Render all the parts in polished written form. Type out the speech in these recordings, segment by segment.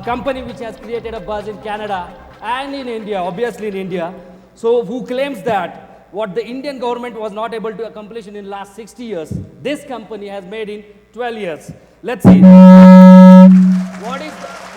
company which has created a buzz in Canada and in India, obviously in India. So who claims that what the Indian government was not able to accomplish in last 60 years, this company has made in 12 years. Let's see.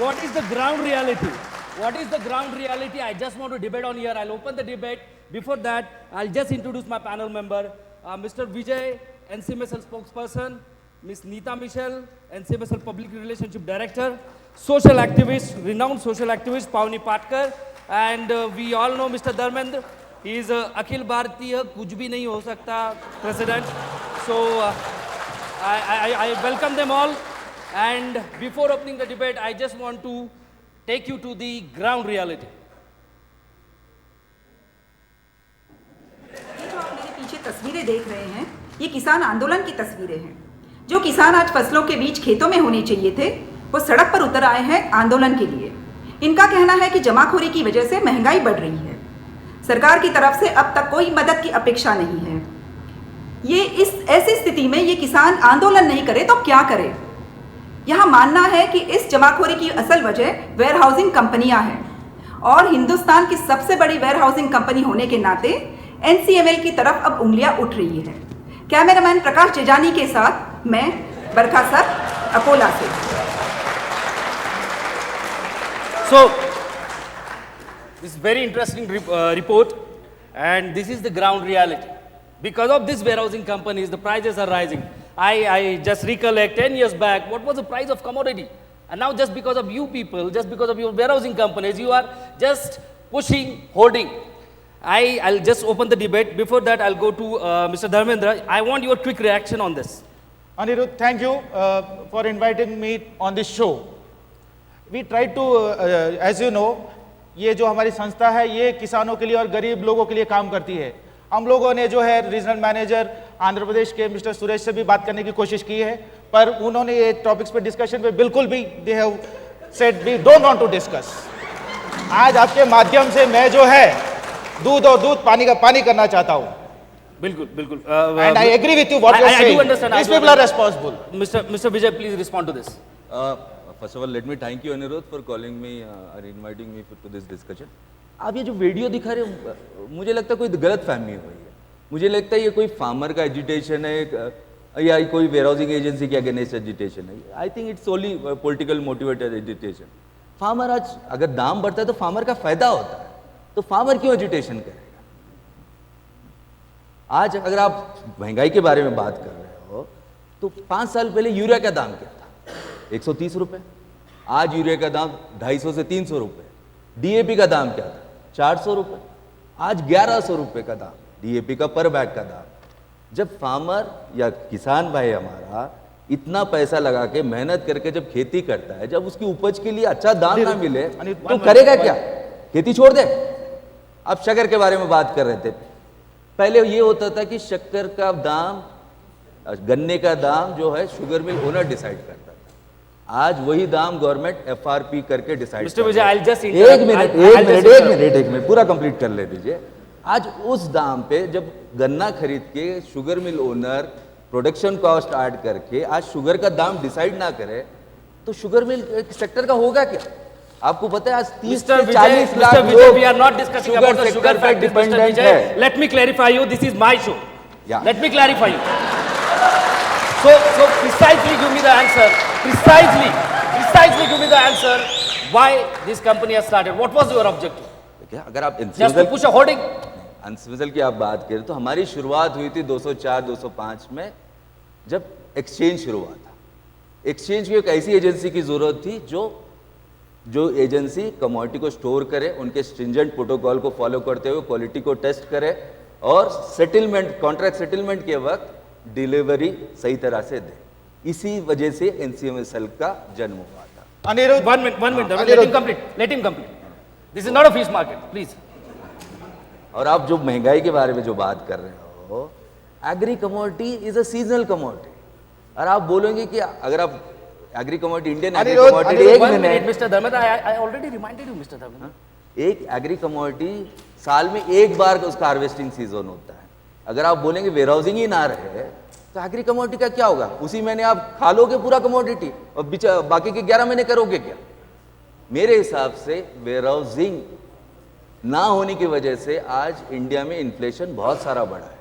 What is the ground reality? What is the ground reality? I just want to debate on here. I'll open the debate. Before that, I'll just introduce my panel member, Mr. Vijay, NCMSL spokesperson, Ms. Neeta Michel, NCMSL Public Relationship Director, social activist, renowned social activist, Pawni Patkar, and we all know Mr. Dharmendra. He is Akhil Bharatiya Kuch Bhi Nahi Ho Sakta President. So I welcome them all. And before opening the debate, I just want to take you to the ground reality. ये जो आप मेरे पीछे तस्वीरें देख रहे हैं, ये किसान आंदोलन की तस्वीरें हैं। जो किसान आज फसलों के बीच खेतों में होने चाहिए थे, वो सड़क पर उतर आए हैं आंदोलन के लिए। इनका कहना है कि जमाखोरी की वजह से महंगाई बढ़ रही है। सरकार की तरफ से अब तक कोई मदद की अपेक्षा नहीं है। ये इस ऐसी स्थिति में ये किसान आंदोलन नहीं करे तो क्या करे? यहाँ मानना है कि इस जमाखोरी की असल वजह वेयरहाउसिंग कंपनियां हैं और हिंदुस्तान की सबसे बड़ी वेयरहाउसिंग कंपनी होने के नाते एनसीएमएल की तरफ अब उंगलियां उठ रही है। कैमरामैन प्रकाश जेजानी के साथ मैं बरखा सर, अकोला से। So, this is very interesting report, and this is the ground reality. Because of these warehousing companies, the prices are rising. I just recollect 10 years back, what was the price of commodity? And now just because of you people, just because of your warehousing companies, you are just pushing, hoarding. I'll just open the debate. Before that, I'll go to Mr. Dharmendra. I want your quick reaction on this. Anirudh, thank you for inviting me on this show. We try to, as you know, ये जो हमारी संस्था है ये किसानों के लिए और गरीब लोगों के लिए काम करती है। हम लोगों ने जो है रीजनल मैनेजर आंध्र प्रदेश के मिस्टर सुरेश से भी बात करने की कोशिश की है, पर उन्होंने ये टॉपिक्स पे डिस्कशन पे बिल्कुल भी they have said we don't want to discuss. आज आपके माध्यम से मैं जो है दूध और दूध पानी का पानी करना चाहता हूँ। बिल्कुल बिल्कुल। And I agree with you what you're saying. I do understand. These people are responsible. Mr. Vijay, please respond to this. First of all, let me thank you, Anirudh, for calling me or inviting me to this discussion. आप ये जो video दिखा रहे हो, मुझे लगता है कोई गलत फहमी हुई है। मुझे लगता है ये कोई फार्मर का एजिटेशन है या कोई वेयरहाउसिंग एजेंसी के अगेंस्ट एजिटेशन है। I think it's only political motivated agitation. Farmer आज अगर दाम बढ़ता है तो फार्मर का फायदा होता है, तो फार्मर क्यों एजिटेशन करेगा? आज अगर आप महंगाई के बारे में बात कर रहे हो तो 5 साल पहले यूरिया का दाम क्या था? 130 रुपये। आज यूरिया का दाम 250 से 300 रुपये। डीएपी का दाम क्या था? 400 रुपये। आज 1100 रुपये का दाम डीएपी का पर बैग का दाम। जब फार्मर या किसान भाई हमारा इतना पैसा लगा के मेहनत करके जब खेती करता है, जब उसकी उपज के लिए अच्छा दाम ना मिले तो करेगा क्या? खेती छोड़ दे। अब शक्कर के बारे में बात कर रहे थे। पहले ये होता था कि शक्कर का दाम, गन्ने का दाम जो है शुगर मिल ओनर डिसाइड करता था। आज वही दाम गवर्नमेंट एफआरपी करके डिसाइड। मिस्टर विजय, I'll just एक मिनट पूरा कंप्लीट कर ले दीजिए। आज उस दाम पे जब गन्ना खरीद के sugar mill owner production cost add करके आज शुगर का दाम डिसाइड ना करे तो शुगर मिल सेक्टर का होगा क्या? आपको पता है आज 30 से 40 लाख लोग we are not discussing about the sugar factory, Mr. Vijay. Let me clarify you. This is my show. Yeah. Let me clarify you. So precisely give me the answer. Precisely give me the answer. Why this company has started? What was your objective? क्या अगर आप Just to push a hoarding? एनसीएमएल की आप बात करें तो हमारी शुरुआत हुई थी 204-205 में जब एक्सचेंज शुरू हुआ था। एक्सचेंज की एक ऐसी एजेंसी की जरूरत थी जो एजेंसी कमोडिटी को स्टोर करे, उनके स्ट्रिंजेंट प्रोटोकॉल को फॉलो करते हुए क्वालिटी को टेस्ट करे और सेटलमेंट, कॉन्ट्रैक्ट सेटलमेंट के वक्त डिलीवरी सही तरह से दे। इसी वजह से एनसीएमएल का जन्म हुआ था। Anirudh, One minute. Let him complete. This is not a fish market, please. और आप जो महंगाई के बारे में जो बात कर रहे हो, agri commodity is a seasonal commodity. और आप बोलेंगे कि अगर आप agri commodity, Indian agri commodity, एक minute mister Dharmendra, I already reminded you, mister Dharmendra. एक एग्री कमोडिटी साल में एक बार का उसका हार्वेस्टिंग सीजन होता है। अगर आप बोलेंगे वेयरहाउसिंग ही ना रहे तो एग्री कमोडिटी का क्या होगा? उसी महीने आप खा लोगे पूरा कमोडिटी और बाकी के 11 महीने करोगे क्या? मेरे हिसाब से वेयरहाउसिंग ना होने की वजह से आज इंडिया में इन्फ्लेशन बहुत सारा बढ़ा है।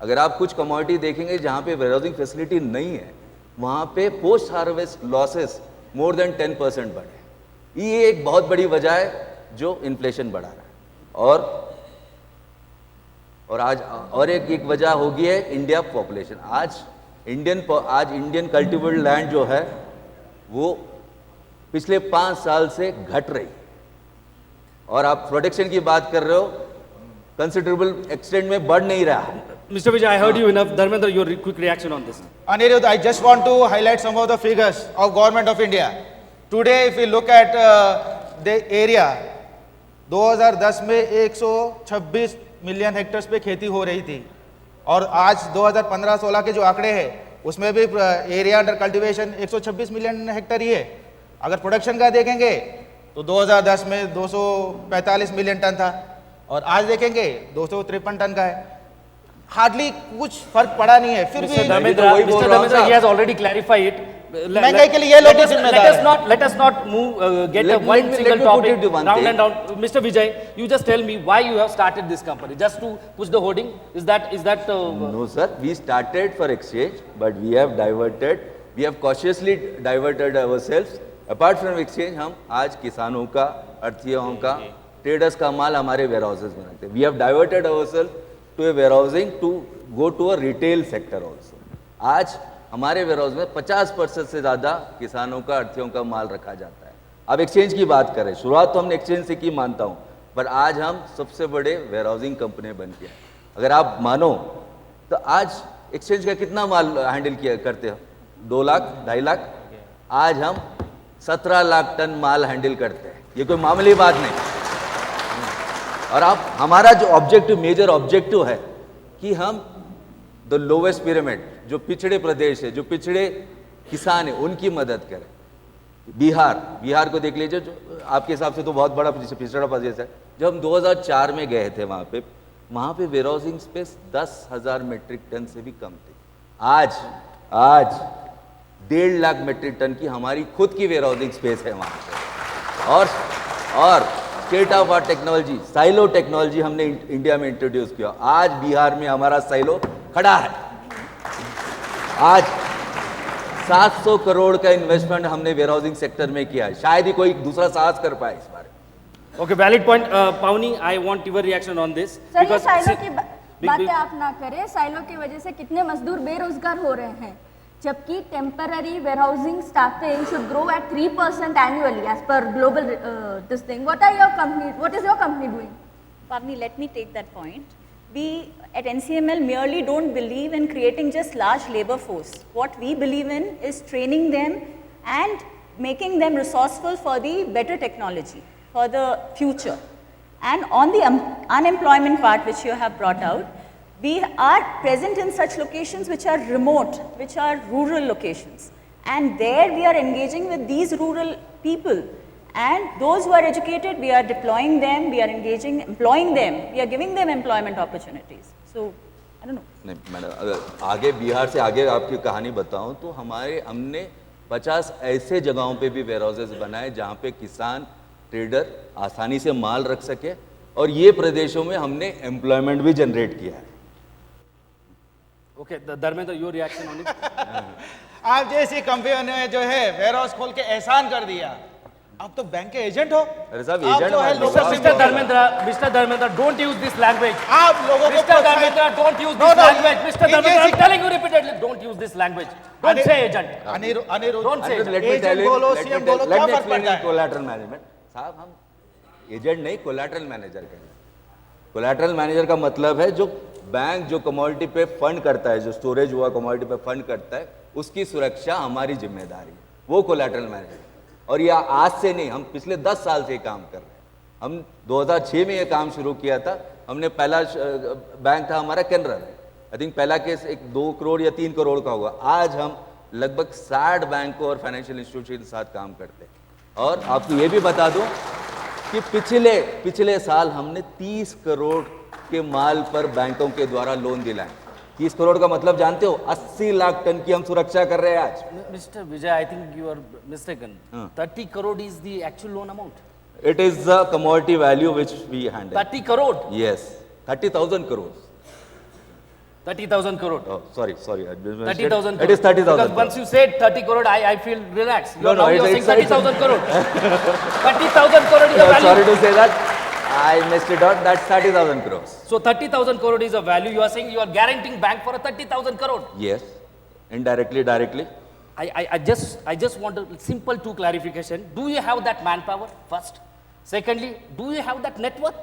अगर आप कुछ कमोडिटी देखेंगे जहाँ पे वेयरहाउसिंग फैसिलिटी नहीं है, वहाँ पे post harvest losses more than 10% बढ़े। ये एक बहुत बड़ी वजह है जो इन्फ्लेशन बढ़ा रहा है। और आज और एक वजह होगी है इंडिया पॉपुलेशन। आज इंडियन कल्टिवेबल लैंड जो है वो पिछले 5 साल से घट रही है, और आप प्रोटेक्शन की बात कर रहे हो, कंसिडरेबल एक्सटेंट में बढ़ नहीं रहा है। Mr. Vijay, I heard you enough. Dharmendra, your quick reaction on this. Anirudh, I just want to highlight some of the figures of government of India. Today, if we look at the area, 2010 में 126 million hectares पे खेती हो रही थी, और आज 2015-16 के जो आंकड़े हैं उसमें भी area under cultivation 126 million hectare ही है। अगर प्रोडक्शन का देखेंगे तो 2010 में 245 मिलियन टन था, और आज देखेंगे 253 टन का है। हार्डली कुछ फर्क पड़ा नहीं है। फिर भी Mr. Dharmendra, he has already clarified it. महंगाई के लिए ये लोग जिम्मेदार हैं। Let us not move, get Let one me single put topic it to one round thing. and round. Mr. Vijay, you just tell me why you have started this company. Just to push the hoarding? Is that No, sir. We started for exchange, but we have cautiously diverted ourselves. Apart from exchange, हम आज किसानों का, अर्थीयों का, traders का माल हमारे warehouses में रखते हैं। We have diverted ourselves to a warehousing to go to a retail sector also. आज हमारे वेयरहाउस में 50% से ज़्यादा किसानों का, अर्थीयों का माल रखा जाता है। अब एक्सचेंज की बात करें, शुरुआत तो हमने एक्सचेंज से की मानता हूँ, पर आज हम सबसे बड़े वेयरहाउसिंग कंपनी बन गए। अगर आप मानो तो आज एक्सचेंज का कितना माल हैंडल करते हो? 2 लाख, 2.5 लाख। आज हम 17 लाख टन माल हैंडल करते हैं। ये कोई मामूली बात नहीं। और आप हमारा जो मेजर ऑब्जेक्टिव है कि हम द लोवेस्ट पिरामिड, जो पिछड़े प्रदेश है, जो पिछड़े किसान है, उनकी मदद करें। बिहार को देख लीजिए, जो आपके हिसाब से तो बहुत बड़ा पिछड़ा प्रदेश है। जब हम 2004 में गए थे वहाँ पे वेयरहाउसिंग स्पेस 10,000 मेट्रिक टन से भी कम थी। आज 1.5 लाख मेट्रिक टन की हमारी खुद की वेयरहाउसिंग स्पेस है वहाँ पे। और state of art technology, silo technology हमने इंडिया में इंट्रोड्यूस किया। आज बिहार में हमारा साइलो खड़ा है। आज 700 करोड़ का इन्वेस्टमेंट हमने वेयरहाउसिंग सेक्टर में किया है। शायद ही कोई दूसरा साहस कर पाए इस बारे में। Okay, valid point. Pawni, I want your reaction on this. Sir, ये साइलो की बातें आप ना करें। साइलो की वजह से कितने मजदूर बेरोजगार हो रहे हैं, जबकि temporary warehousing staffing should grow at 3% annually as per global this thing. What is your company doing? Pavni, let me take that point. We at NCML merely don't believe in creating just large labor force. What we believe in is training them and making them resourceful for the better technology, for the future. And on the unemployment part which you have brought out, we are present in such locations which are remote, which are rural locations. And there we are engaging with these rural people. And those who are educated, we are deploying them, we are engaging, employing them, we are giving them employment opportunities. So, I don't know. नहीं madam, अगर आगे बिहार से आगे आपकी कहानी बताऊं तो हमने 50 ऐसे जगहों पे भी वेयरहाउसेस बनाए जहां पे किसान, ट्रेडर आसानी से माल रख सके, और ये प्रदेशों में हमने एम्प्लॉयमेंट भी जनरेट किया है। Okay, Dharmendra, your reaction on it? आप जैसी कंपनी ने जो है वेयरहाउस खोल के एहसान कर दिया, आप तो बैंक के एजेंट हो। अरे साहब, आप एजेंट जो है हैं, लोगों से Mr. Dharmendra, don't use this language. आप लोगों को Mr. Dharmendra, don't use this language. Mr. Dharmendra, I'm telling you repeatedly, don't use this language. Don't say agent. Anirudh, Don't say Let me agent tell you, बोलो, let me CM tell- बोलो, let क्या me फर्क explain पड़ता in है? collateral management. साहब, हम agent नहीं, collateral manager कहेंगे। कोलैटरल मैनेजर का मतलब है जो बैंक जो कमोडिटी पे फंड करता है, जो स्टोरेज हुआ कमोडिटी पे फंड करता है, उसकी सुरक्षा हमारी जिम्मेदारी है, वो कोलैटरल मैनेजर। और यह आज से नहीं, हम पिछले 10 साल से काम कर रहे हैं। हम 2006 में ये काम शुरू किया था। हमने पहला बैंक था हमारा कैनरा, आई थिंक पहला केस 2 करोड़ या 3 करोड़ का हुआ। आज हम लगभग 60 बैंकों और फाइनेंशियल इंस्टीट्यूशन के साथ काम करते हैं। और आपको ये भी बता दूं कि पिछले साल हमने 30 करोड़ के माल पर बैंकों के द्वारा लोन दिलाए। 30 करोड़ का मतलब जानते हो? 80 लाख टन की हम सुरक्षा कर रहे हैं आज. Mr. Vijay, I think you are mistaken. 30 crore is the actual loan amount. It is the commodity value which we handle. 30 crore. Yes, 30,000 crores. 30,000 crore. Oh, sorry. 30,000 crore. It is 30,000. Because once you said 30 crore, I feel relaxed. No, Now you are saying 30,000 crore. 30,000 crore is a value. Sorry to say that. I missed it out. That's 30,000 crores. So 30,000 crore is a value. You are saying you are guaranteeing bank for a 30,000 crore. Yes, indirectly, directly. I just want a simple two clarification. Do you have that manpower first? Secondly, do you have that net worth?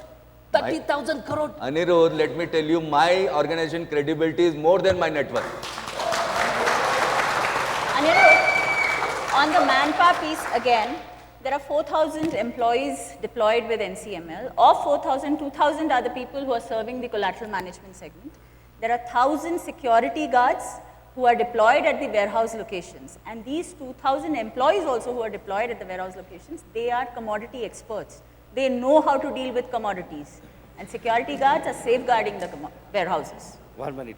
30,000 crore. Anirudh, let me tell you, my organization credibility is more than my net worth. Anirudh, on the manpower piece again, there are 4,000 employees deployed with NCML. Of 4,000, 2,000 are the people who are serving the collateral management segment. There are 1,000 security guards who are deployed at the warehouse locations. And these 2,000 employees also who are deployed at the warehouse locations, they are commodity experts. They know how to deal with commodities. And security guards are safeguarding the warehouses. 1 minute.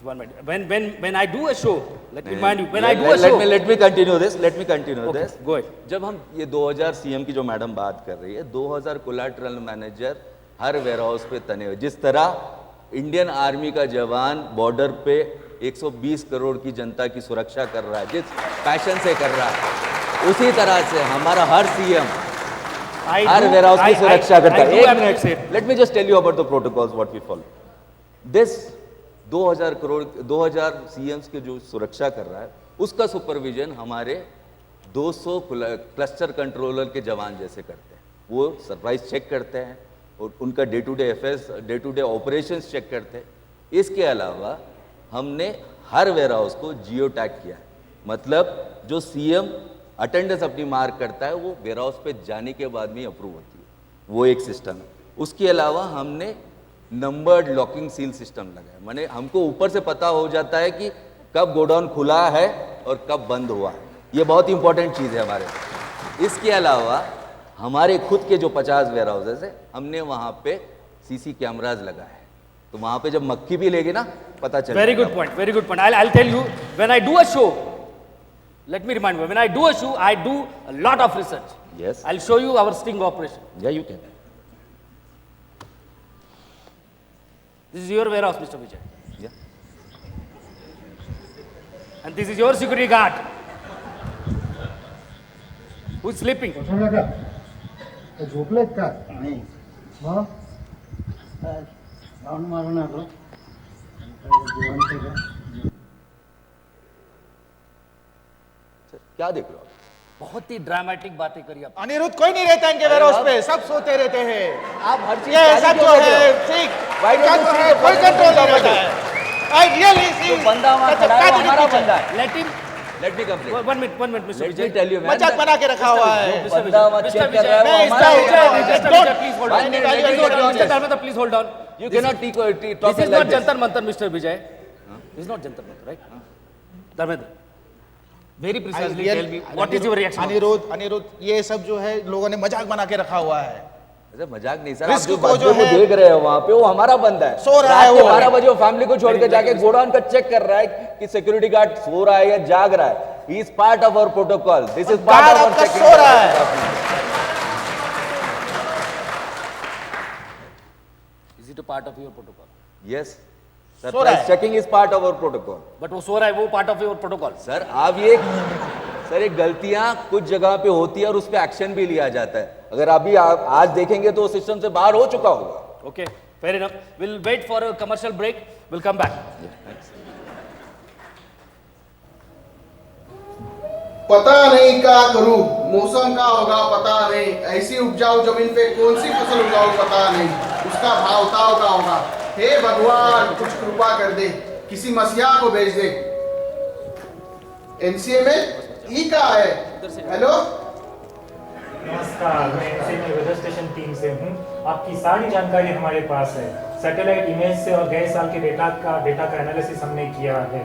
When I do a show, let me remind you, when I do a show. Let me continue this. Okay, go ahead. जब हम ये 2000 CM की जो madam बात कर रही है, 2000 collateral manager हर warehouse पे तने हुए. जिस तरह इंडियन आर्मी का जवान बॉर्डर पे 120 करोड़ की जनता की सुरक्षा कर रहा है, जिस पैशन से कर रहा है, उसी तरह से हमारा हर सीएम हर वेयरहाउस की सुरक्षा करता है. एक minute, let me just tell you about the protocols what we follow. This 2000 crore 2000 CMs के जो सुरक्षा कर रहा है, उसका सुपरविजन हमारे 200 क्लस्टर कंट्रोलर के जवान जैसे करते हैं. वो सरप्राइज चेक करते हैं और उनका day to day affairs, day to day operations check करते हैं. इसके अलावा हमने हर वेयरहाउस को जियो टैग किया है. मतलब जो सीएम अटेंडेंस अपनी मार्क करता है, वो वेयरहाउस पे जाने के बाद में अप्रूव होती है. वो एक सिस्टम है. उसके अलावा हमने नंबर्ड लॉकिंग सील सिस्टम लगाया. माने हमको ऊपर से पता हो जाता है कि कब गोडाउन खुला है और कब बंद हुआ है. ये बहुत इंपॉर्टेंट चीज़ है हमारे. इसके अलावा हमारे खुद के जो 50 वेयरहाउसेस है, हमने वहाँ पे सीसी कैमराज लगाए हैं. तो वहाँ पे जब मक्खी भी लेगी ना, पता चलेगा. Very good point. Very good point. I'll tell you, when I do a show, let me remind you, when I do a show, I do a lot of research. Yes. I'll show you our sting operation. Yeah, you can. This is your warehouse, Mr. Vijay. Yeah. And this is your security guard. Who's sleeping? झोपलेत का नाही मग round मारून आलो जेवण केलं. क्या देख रहे हो? बहुत ही dramatic बातें करी आप. अनिरुद्ध कोई नहीं रहता इनके वेयरहाउस पे, सब सोते रहते हैं. आप हर चीज ये सब जो है ठीक Why don't क्या you तो see है, the कोई person कंट्रोल नहीं who's रहता है. I really see. जो बंदा वहाँ खड़ा है, वो हमारा बंदा है. Let me complete. one minute, Mr. Let me Vijay. tell you, man. मजाक बना के रखा हुआ है. Mr. बंदा वहाँ Mr. check कर Vijay, रहा है, वो मैं हमारा इसका बंदा है. Mr. Vijay, please hold on. One minute, I'll Mr. Dharmendra, please hold on. You cannot talk This is like not this. Jantar Mantar, Mr. Vijay. This is not Jantar Mantar, right? Dharmendra, very precisely tell me, what is your reaction? Anirudh, ये सब जो है लोगों ने मजाक बना के रखा हुआ है. अरे मजाक नहीं सर, आप रिस्क जो को बंदे जो को है- देख रहे हो वहाँ पे, वो हमारा बंदा है. सो रहा रात है के वो. 12 बजे वो फैमिली को छोड़ के जाके गोडाउन का चेक कर रहा है कि सिक्योरिटी गार्ड सो रहा है या जाग रहा है. He is part of our protocol. This is part guard of आपका आवर सो रहा है. Is it a part of your protocol? Yes, सो रहा सरप्राइज है. Checking is part of our protocol. But वो सो रहा है, वो part of your protocol. Sir आप ये सर, ये गलतियां कुछ जगह पे होती है और उस पे एक्शन भी लिया जाता है. अगर अभी आप आज देखेंगे तो सिस्टम से बाहर हो चुका होगा. Okay, fair enough. We'll wait for a commercial break. We'll come back. पता नहीं क्या करूं, मौसम का होगा पता नहीं, ऐसी उपजाऊ जमीन पे कौन सी फसल उगाऊं पता नहीं, उसका भाव ताव का होगा. हे भगवान कुछ कृपा कर दे, किसी मसीहा को भेज दे. एनसीए में ई का है. हेलो नमस्कार, मैं एनसीएमएल वेदर स्टेशन टीम से हूँ। आपकी सारी जानकारी हमारे पास है। सैटेलाइट इमेज से और गए साल के डेटा का एनालिसिस हमने किया है।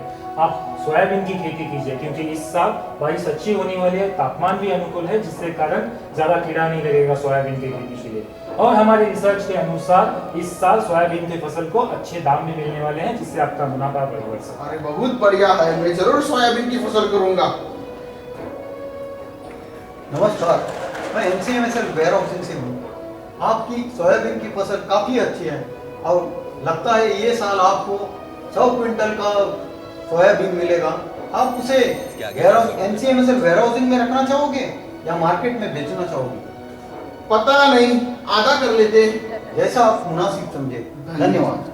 आप सोयाबीन की खेती कीजिए क्योंकि इस साल बारिश अच्छी होने वाली है, तापमान भी अनुकूल है, जिससे कारण ज़्यादा कीड़ा नहीं लगेगा सोयाबीन की खेती के लिए। और हमारे रिसर्च के अनुसार इस साल सोयाबीन की फसल को अच्छे दाम भी मिलने वाले हैं, जिससे आपका मुनाफा बढ़ सकता है। अरे बहुत बढ़िया है, मैं जरूर सोयाबीन की फसल करूंगा। नमस्कार, मैं एनसीएमएसएल वेयरहाउसिंग से हूँ। आपकी सोयाबीन की फसल काफ़ी अच्छी है और लगता है ये साल आपको 100 क्विंटल का सोयाबीन मिलेगा। आप उसे एनसीएमएसएल वेयरहाउसिंग में रखना चाहोगे या मार्केट में बेचना चाहोगे? पता नहीं, आधा कर लेते, जैसा आप मुनासिब समझे। धन्यवाद।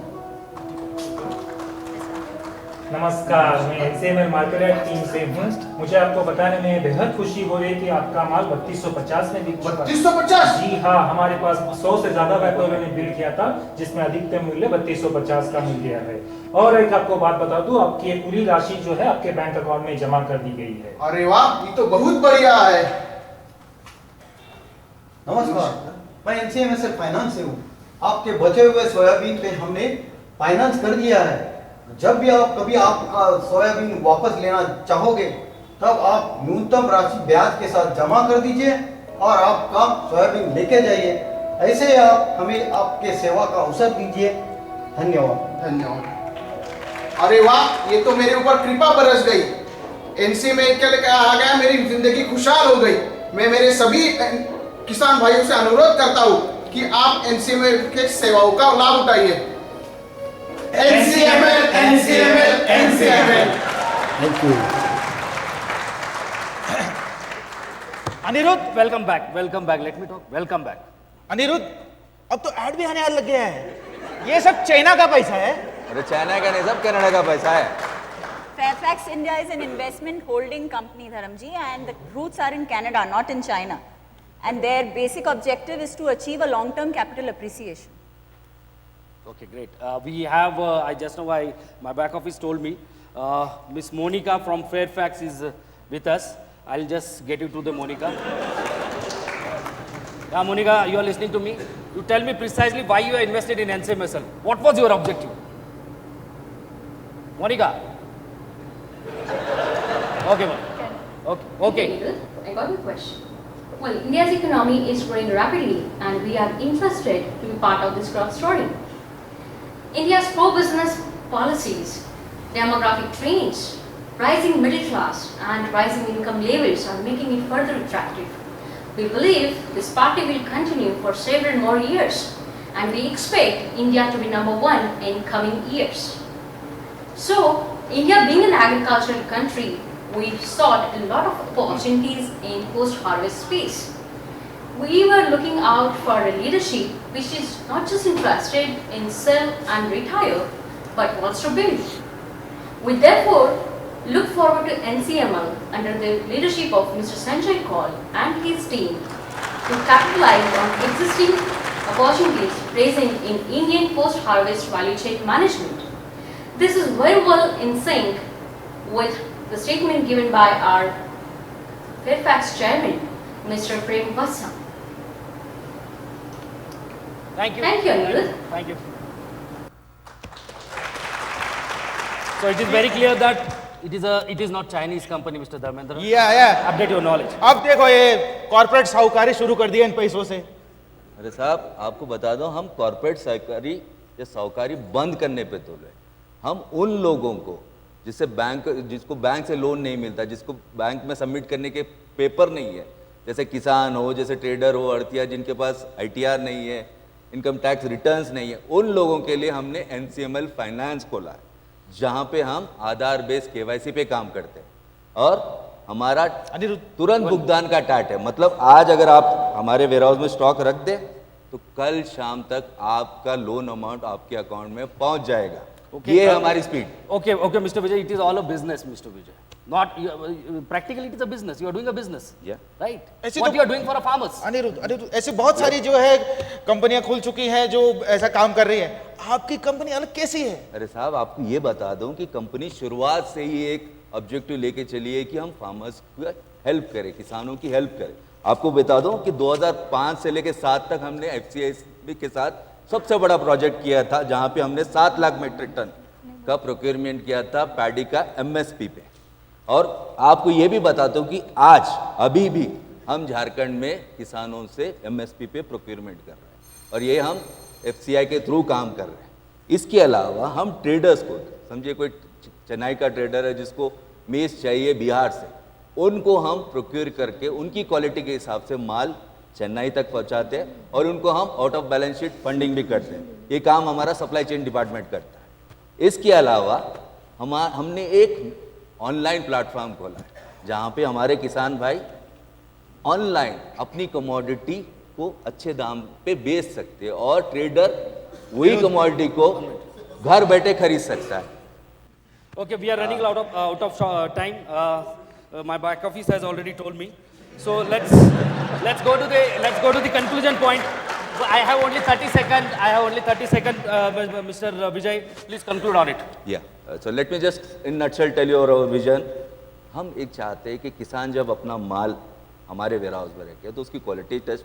नमस्कार, मैं एनसीएमएल मार्केट टीम से हूँ। मुझे आपको बताने में बेहद खुशी हो रही है कि आपका माल 3250 में बिक चुका है। 3250? जी हाँ, हमारे पास 100 से ज्यादा व्यापारियों ने बिल किया था, जिसमें अधिकतम मूल्य 3250 का मिल गया है। और एक आपको बात बता दूं, आपकी ये पूरी राशि जो है आपके बैंक अकाउंट में जमा कर दी गई है। अरे वाह, ये तो बहुत बढ़िया है। नमस्कार, मैं एनसीएमएसएल फाइनेंस से हूँ। आपके बचे हुए सोयाबीन पे हमने फाइनेंस कर दिया है। जब भी आप कभी आपका सोयाबीन वापस लेना चाहोगे तब आप न्यूनतम राशि ब्याज के साथ जमा कर दीजिए और आपका सोयाबीन लेके जाइए। ऐसे आप हमें आपके सेवा का अवसर दीजिए। धन्यवाद। धन्यवाद। अरे वाह, ये तो मेरे ऊपर कृपा बरस गई। एनसी में क्या लेकर आ गया, मेरी जिंदगी खुशहाल हो गई। मैं मेरे सभी किसान भाइयों से अनुरोध करता हूँ कि आप एनसीएमएल के सेवाओं का लाभ उठाइए। NCML, NCML, NCML. Thank you. Aniruddh, welcome back, let me talk, welcome back. Aniruddh, अब तो ऐड भी आने लग गया है। ये सब चाइना का पैसा है। अरे चाइना का नहीं, सब कनाडा का पैसा है। Fairfax India is an investment holding company, Dharamji, and the roots are in Canada, not in China. And their basic objective is to achieve a long-term capital appreciation. Okay, great. We have, I just know my back office told me, Miss Monica from Fairfax is with us. I'll just get you to the Monica. Yeah, Monica, you are listening to me. You tell me precisely why you are invested in NCMSL. What was your objective? Monica. Okay, Monica. Okay. I got your question. Well, India's economy is growing rapidly and we are interested to be part of this growth story. India's pro-business policies, demographic trends, rising middle class and rising income levels are making it further attractive. We believe this party will continue for several more years and we expect India to be #1 in coming years. So, India being an agricultural country, we sought a lot of opportunities in post-harvest space. We were looking out for a leadership which is not just interested in sell and retire, but wants to build. We therefore look forward to NCML under the leadership of Mr. Sanjay Kaul and his team to capitalize on existing opportunities present in Indian post-harvest value chain management. This is very well in sync with the statement given by our Fairfax chairman, Mr. Prem Vassa. Thank you. Thank you, Anirudh. Thank you. So it is very clear that it is not Chinese company, Mr. Dharmendra. Yeah. Update your knowledge. अब देखो ये corporate साहूकारी शुरू कर दिया इन पैसों से। अरे साहब, आपको बता दो, हम कॉर्पोरेट साहूकारी या साहूकारी बंद करने पे तुले। हम उन लोगों को जिसको बैंक से लोन नहीं मिलता, जिसको बैंक में सबमिट करने के पेपर नहीं है, जैसे किसान हो, जैसे ट्रेडर हो, अड़तिया, जिनके पास ITR नहीं है, इनकम टैक्स रिटर्न्स नहीं है, उन लोगों के लिए हमने NCML फाइनेंस खोला है, जहां पे हम आधार बेस KYC पे काम करते हैं और हमारा तुरंत भुगतान का टाट है। मतलब आज अगर आप हमारे वेयरहाउस में स्टॉक रख दे तो कल शाम तक आपका लोन अमाउंट आपके अकाउंट में पहुंच जाएगा। ये है हमारी speed. Okay, Mr. Vijay, it is all a business, Mr. Vijay. Not practically it is a business. You are doing a business. Yeah. Right. ऐसे What तो- you are doing for a farmers. Aniruddh, ऐसे बहुत सारी जो है कंपनियां खुल चुकी हैं जो ऐसा काम कर रही है। आपकी कंपनी अलग कैसी है? अरे साहब, आपको ये बता दूं कि कंपनी शुरुआत से ही एक ऑब्जेक्टिव लेके चली है कि हम फार्मर्स को हेल्प करे, किसानों की हेल्प करे। आपको बता दूं कि 2005 से लेकर 7 तक हमने FCI के साथ सबसे बड़ा प्रोजेक्ट किया था, जहां पे हमने 7 लाख मीट्रिक टन का प्रोक्योरमेंट किया था पैडी का MSP पे। और आपको ये भी बताता हूँ कि आज अभी भी हम झारखंड में किसानों से MSP पे प्रोक्योरमेंट कर रहे हैं, और ये हम FCI के थ्रू काम कर रहे हैं। इसके अलावा हम ट्रेडर्स को, समझिए कोई चेन्नई का ट्रेडर है जिसको मेज चाहिए बिहार से, उनको हम प्रोक्योर करके उनकी क्वालिटी के हिसाब से माल चेन्नई तक पहुंचाते हैं, और उनको हम out of balance sheet funding भी करते हैं। ये काम हमारा सप्लाई चेन डिपार्टमेंट करता है। इसके अलावा हमने एक ऑनलाइन प्लेटफॉर्म खोला है, जहाँ पे हमारे किसान भाई ऑनलाइन अपनी कमोडिटी को अच्छे दाम पे बेच सकते हैं, और ट्रेडर वही कमोडिटी को घर बैठे खरीद सकता है। Okay, we are running out of time. My back office has already told me. So let's go to the conclusion point. So I have only 30 seconds. Mr. Vijay, please conclude on it. Yeah. So let me just in nutshell tell you our vision. हम एक चाहते हैं कि किसान जब अपना माल हमारे warehouse में रखे तो उसकी क्वालिटी टेस्ट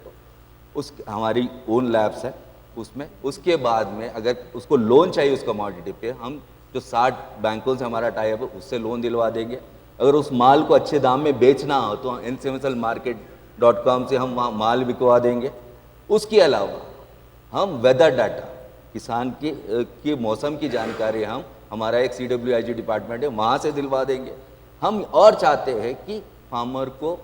उस हमारी ओन लैब्स है उसमें, उसके बाद में अगर उसको लोन चाहिए उस कमोडिटी पे, हम जो 60 बैंकों से हमारा टाई अप है उससे लोन दिलवा देंगे। अगर उस माल को अच्छे दाम में बेचना हो तो ncmslmarket.com से हम वहाँ माल बिकवा देंगे। उसके अलावा हम वेदर डाटा, किसान के मौसम की जानकारी हम हमारा एक CWIG डिपार्टमेंट है वहाँ से दिलवा देंगे। हम और चाहते हैं कि फार्मर को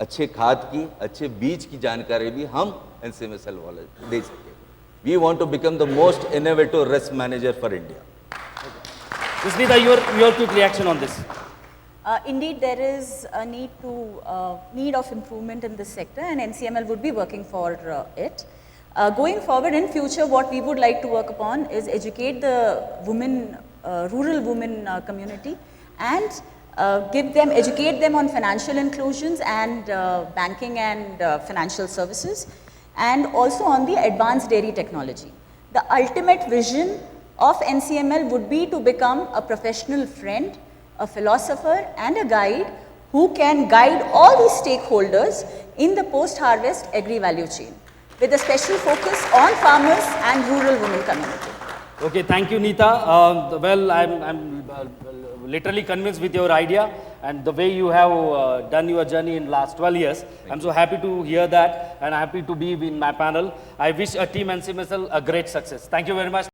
अच्छे खाद की, अच्छे बीज की जानकारी भी हम NCMSL वाले दे सकें। We want to become the most innovative risk manager for India. Susmita, your quick reaction on this. Indeed, there is a need of improvement in this sector, and NCML would be working for it. Going forward in future, what we would like to work upon is educate the women, rural women community, and educate them on financial inclusions and banking and financial services, and also on the advanced dairy technology. The ultimate vision of NCML would be to become a professional friend, a philosopher and a guide who can guide all these stakeholders in the post-harvest agri-value chain, with a special focus on farmers and rural women community. Okay, thank you, Neeta. Well, I'm literally convinced with your idea and the way you have done your journey in last 12 years. I'm so happy to hear that and happy to be in my panel. I wish a team NCMSL a great success. Thank you very much.